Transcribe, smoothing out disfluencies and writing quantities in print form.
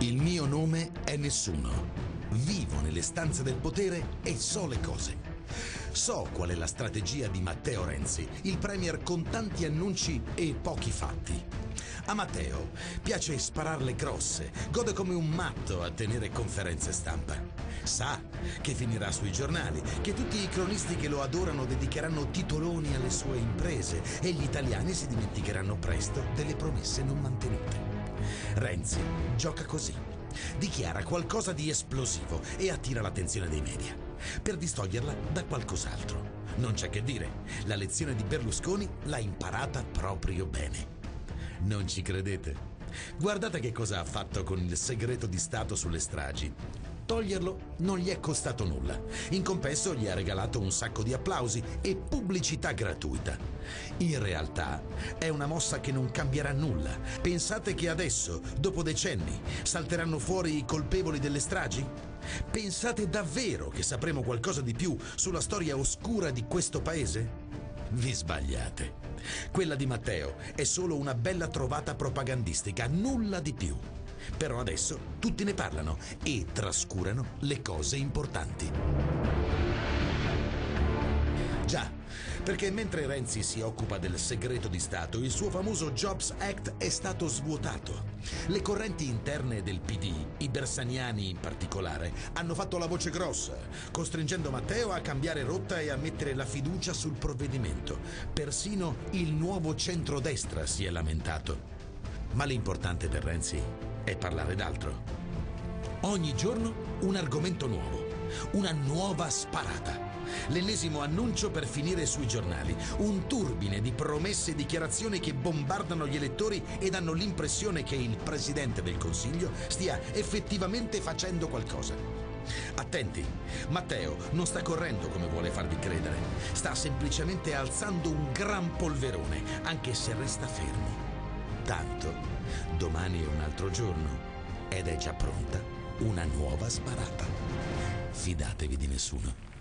Il mio nome è nessuno. Vivo nelle stanze del potere e so le cose. So qual è la strategia di Matteo Renzi, il premier con tanti annunci e pochi fatti. A Matteo piace spararle grosse, gode come un matto a tenere conferenze stampa. Sa che finirà sui giornali, che tutti i cronisti che lo adorano dedicheranno titoloni alle sue imprese e gli italiani si dimenticheranno presto delle promesse non mantenute. Renzi gioca così. Dichiara qualcosa di esplosivo e attira l'attenzione dei media, per distoglierla da qualcos'altro. Non c'è che dire, la lezione di Berlusconi l'ha imparata proprio bene. Non ci credete? Guardate che cosa ha fatto con il segreto di Stato sulle stragi. Toglierlo non gli è costato nulla. In compenso gli ha regalato un sacco di applausi e pubblicità gratuita. In realtà è una mossa che non cambierà nulla. Pensate che adesso, dopo decenni, salteranno fuori i colpevoli delle stragi? Pensate davvero che sapremo qualcosa di più sulla storia oscura di questo paese? Vi sbagliate. Quella di Matteo è solo una bella trovata propagandistica, nulla di più. Però adesso tutti ne parlano e trascurano le cose importanti. Già, perché mentre Renzi si occupa del segreto di Stato, il suo famoso Jobs Act è stato svuotato. Le correnti interne del PD, i bersaniani in particolare, hanno fatto la voce grossa, costringendo Matteo a cambiare rotta e a mettere la fiducia sul provvedimento. Persino il nuovo centrodestra si è lamentato. Ma l'importante per Renzi è parlare d'altro. Ogni giorno un argomento nuovo, una nuova sparata. L'ennesimo annuncio per finire sui giornali, un turbine di promesse e dichiarazioni che bombardano gli elettori e danno l'impressione che il Presidente del Consiglio stia effettivamente facendo qualcosa. Attenti, Matteo non sta correndo come vuole farvi credere, sta semplicemente alzando un gran polverone, anche se resta fermo. Tanto, domani è un altro giorno ed è già pronta una nuova sparata. Fidatevi di nessuno.